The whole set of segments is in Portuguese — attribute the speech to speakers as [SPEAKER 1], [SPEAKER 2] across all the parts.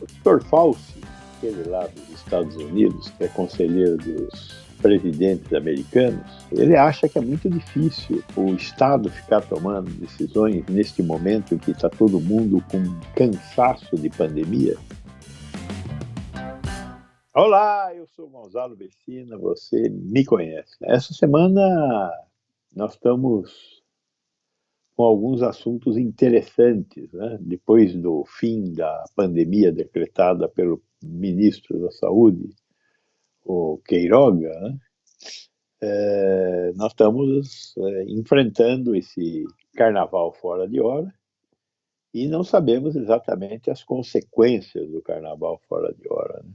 [SPEAKER 1] O Dr. Fauci, aquele lá dos Estados Unidos, que é conselheiro dos presidentes americanos, ele acha que é muito difícil o Estado ficar tomando decisões neste momento em que está todo mundo com cansaço de pandemia. Olá, eu sou Gonzalo Becina, você me conhece. Essa semana nós estamos com alguns assuntos interessantes, né? Depois do fim da pandemia decretada pelo ministro da Saúde, o Queiroga, né? Nós estamos enfrentando esse carnaval fora de hora e não sabemos exatamente as consequências do carnaval fora de hora, né?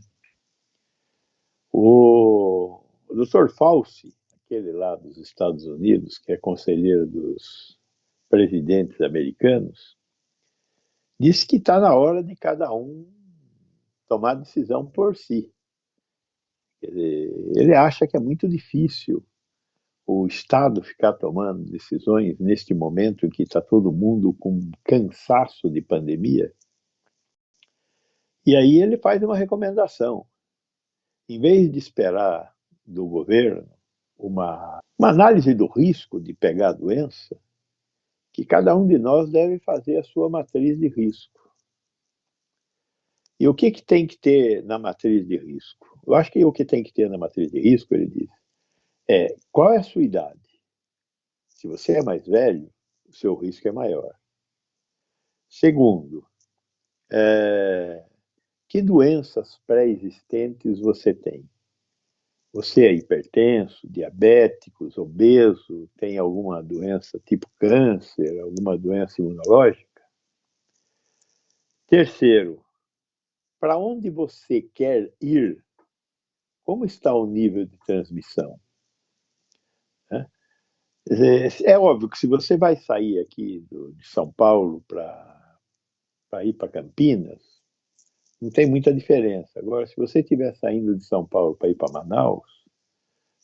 [SPEAKER 1] O Dr. Fauci, aquele lá dos Estados Unidos, que é conselheiro dos presidentes americanos, disse que está na hora de cada um tomar decisão por si. Ele acha que é muito difícil o Estado ficar tomando decisões neste momento em que está todo mundo com cansaço de pandemia. E aí ele faz uma recomendação. Em vez de esperar do governo uma análise do risco de pegar a doença, que cada um de nós deve fazer a sua matriz de risco. E o que tem que ter na matriz de risco? Eu acho que o que tem que ter na matriz de risco, ele diz, qual é a sua idade? Se você é mais velho, o seu risco é maior. Segundo, que doenças pré-existentes você tem? Você é hipertenso, diabético, obeso, tem alguma doença tipo câncer, alguma doença imunológica? Terceiro, para onde você quer ir? Como está o nível de transmissão? É óbvio que se você vai sair aqui de São Paulo para ir para Campinas, não tem muita diferença. Agora, se você estiver saindo de São Paulo para ir para Manaus,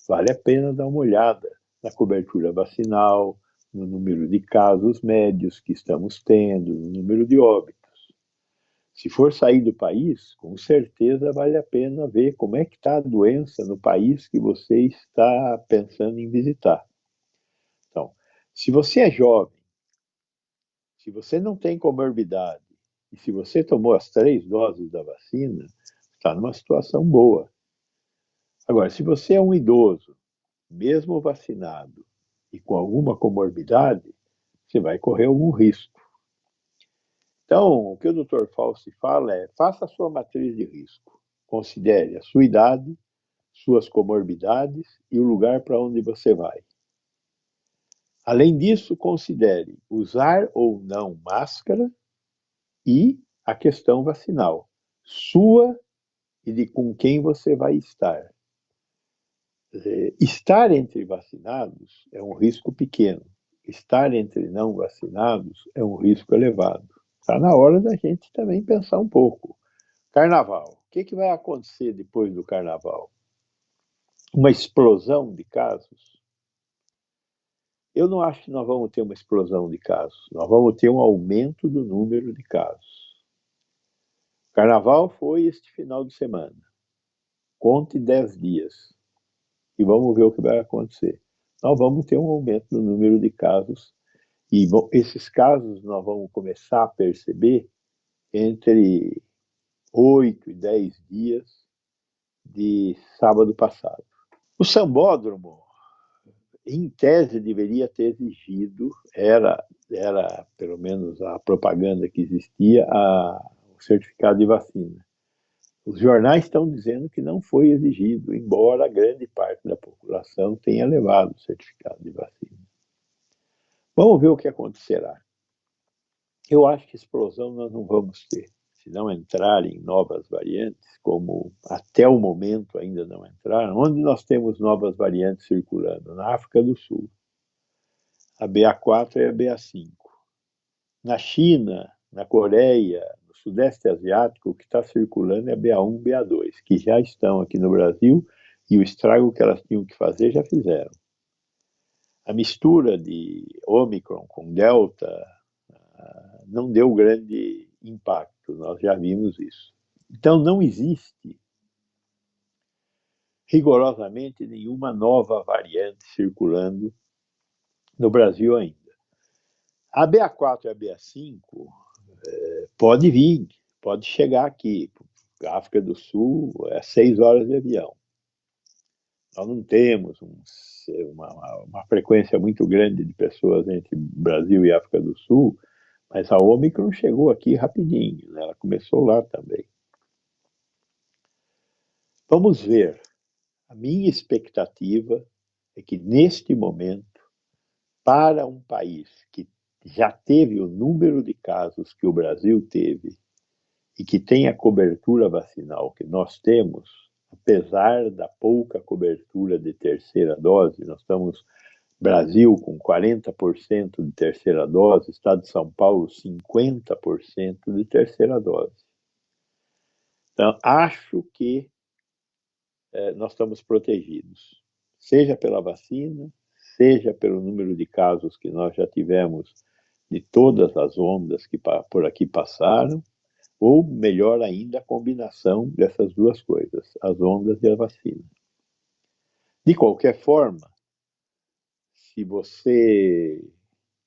[SPEAKER 1] vale a pena dar uma olhada na cobertura vacinal, no número de casos médios que estamos tendo, no número de óbitos. Se for sair do país, com certeza vale a pena ver como é que está a doença no país que você está pensando em visitar. Então, se você é jovem, se você não tem comorbidade e se você tomou as 3 doses da vacina, está numa situação boa. Agora, se você é um idoso, mesmo vacinado e com alguma comorbidade, você vai correr algum risco. Então, o que o Dr. Fauci fala é: faça a sua matriz de risco. Considere a sua idade, suas comorbidades e o lugar para onde você vai. Além disso, considere usar ou não máscara e a questão vacinal, sua e de com quem você vai estar. Estar entre vacinados é um risco pequeno. Estar entre não vacinados é um risco elevado. Está na hora da gente também pensar um pouco. Carnaval. O que vai acontecer depois do carnaval? Uma explosão de casos? Eu não acho que nós vamos ter uma explosão de casos. Nós vamos ter um aumento do número de casos. Carnaval foi este final de semana. Conte 10 dias. E vamos ver o que vai acontecer. Nós vamos ter um aumento no número de casos. E esses casos nós vamos começar a perceber entre 8 e 10 dias de sábado passado. O sambódromo, em tese, deveria ter exigido, era pelo menos a propaganda que existia, o certificado de vacina. Os jornais estão dizendo que não foi exigido, embora a grande parte da população tenha levado o certificado de vacina. Vamos ver o que acontecerá. Eu acho que explosão nós não vamos ter. Se não entrarem novas variantes, como até o momento ainda não entraram, onde nós temos novas variantes circulando? Na África do Sul. A BA4 e a BA5. Na China, na Coreia, no Sudeste Asiático, o que está circulando é a BA1 e BA2, que já estão aqui no Brasil e o estrago que elas tinham que fazer já fizeram. A mistura de Ômicron com Delta não deu grande impacto, nós já vimos isso. Então, não existe rigorosamente nenhuma nova variante circulando no Brasil ainda. A BA4 e a BA5 pode vir, pode chegar aqui. A África do Sul é 6 horas de avião. Nós não temos uma frequência muito grande de pessoas entre Brasil e África do Sul, mas a Ômicron chegou aqui rapidinho, né? Ela começou lá também. Vamos ver. A minha expectativa é que, neste momento, para um país que já teve o número de casos que o Brasil teve e que tem a cobertura vacinal que nós temos, apesar da pouca cobertura de terceira dose, nós estamos Brasil com 40% de terceira dose, Estado de São Paulo 50% de terceira dose. Então, acho que nós estamos protegidos, seja pela vacina, seja pelo número de casos que nós já tivemos de todas as ondas que por aqui passaram, ou, melhor ainda, a combinação dessas duas coisas, as ondas e a vacina. De qualquer forma, se você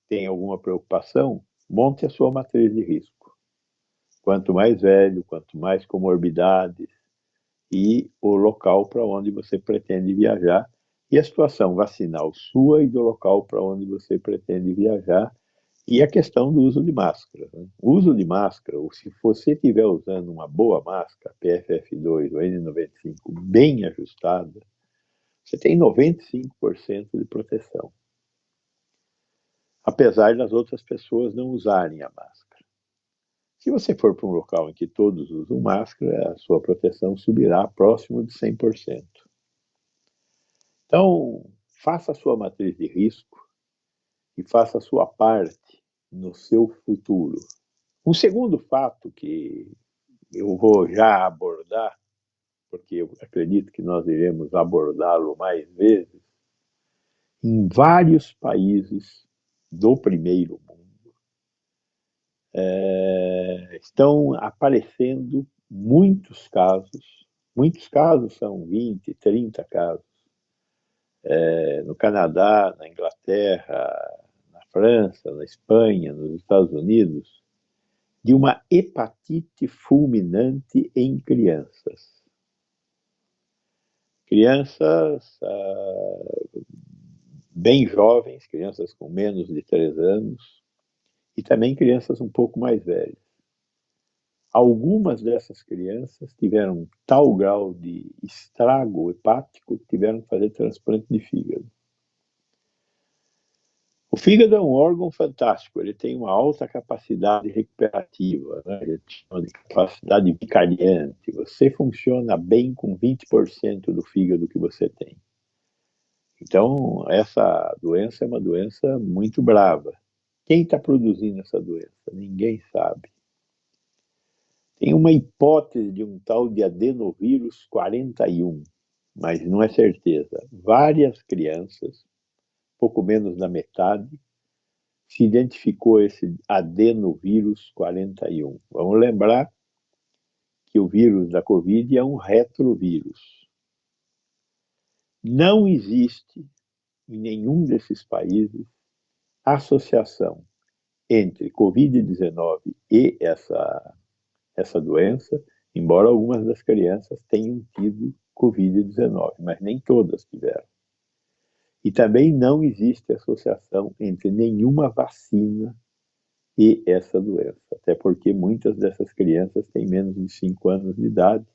[SPEAKER 1] tem alguma preocupação, monte a sua matriz de risco. Quanto mais velho, quanto mais comorbidades e o local para onde você pretende viajar e a situação vacinal sua e do local para onde você pretende viajar e a questão do uso de máscara. Né? O uso de máscara, ou se você estiver usando uma boa máscara, PFF2 ou N95 bem ajustada, você tem 95% de proteção. Apesar das outras pessoas não usarem a máscara. Se você for para um local em que todos usam máscara, a sua proteção subirá próximo de 100%. Então, faça a sua matriz de risco e faça a sua parte no seu futuro. Um segundo fato que eu vou já abordar, porque eu acredito que nós iremos abordá-lo mais vezes, em vários países do primeiro mundo, estão aparecendo muitos casos são 20, 30 casos, no Canadá, na Inglaterra, na França, na Espanha, nos Estados Unidos, de uma hepatite fulminante em crianças. Crianças bem jovens, crianças com menos de 3 anos, e também crianças um pouco mais velhas. Algumas dessas crianças tiveram tal grau de estrago hepático que tiveram que fazer transplante de fígado. O fígado é um órgão fantástico, ele tem uma alta capacidade recuperativa, né? A gente chama de capacidade vicariante. Você funciona bem com 20% do fígado que você tem. Então, essa doença é uma doença muito brava. Quem está produzindo essa doença? Ninguém sabe. Tem uma hipótese de um tal de adenovírus 41, mas não é certeza. Várias crianças, pouco menos da metade, se identificou esse adenovírus 41. Vamos lembrar que o vírus da Covid é um retrovírus. Não existe em nenhum desses países associação entre Covid-19 e essa doença, embora algumas das crianças tenham tido Covid-19, mas nem todas tiveram. E também não existe associação entre nenhuma vacina e essa doença, até porque muitas dessas crianças têm menos de 5 anos de idade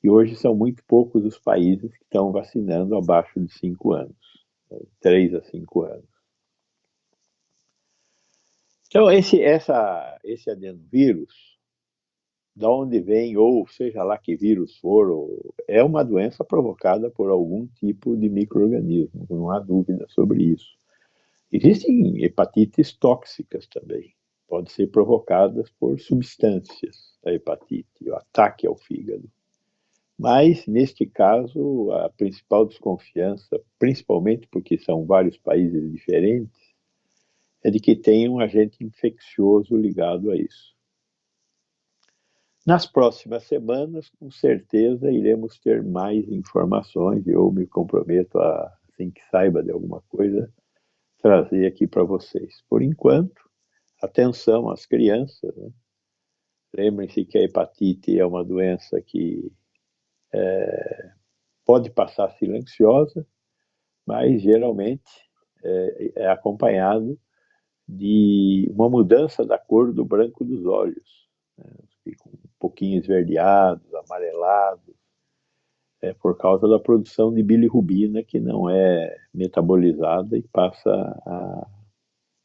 [SPEAKER 1] e hoje são muito poucos os países que estão vacinando abaixo de 5 anos, 3 a 5 anos. Então, esse adenovírus, da onde vem, ou seja lá que vírus for, é uma doença provocada por algum tipo de micro-organismo, não há dúvida sobre isso. Existem hepatites tóxicas também, podem ser provocadas por substâncias da hepatite, o ataque ao fígado. Mas, neste caso, a principal desconfiança, principalmente porque são vários países diferentes, é de que tem um agente infeccioso ligado a isso. Nas próximas semanas, com certeza, iremos ter mais informações e eu me comprometo a, assim que saiba de alguma coisa, trazer aqui para vocês. Por enquanto, atenção às crianças, né? Lembrem-se que a hepatite é uma doença que pode passar silenciosa, mas geralmente é acompanhado de uma mudança da cor do branco dos olhos, né? Ficam um pouquinho esverdeados, amarelados, por causa da produção de bilirrubina que não é metabolizada e passa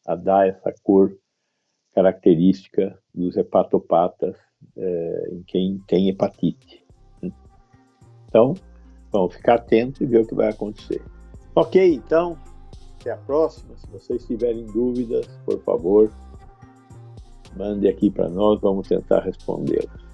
[SPEAKER 1] a dar essa cor característica dos hepatopatas em quem tem hepatite. Então, vamos ficar atentos e ver o que vai acontecer. Ok, então, até a próxima. Se vocês tiverem dúvidas, por favor, mande aqui para nós, vamos tentar respondê-las.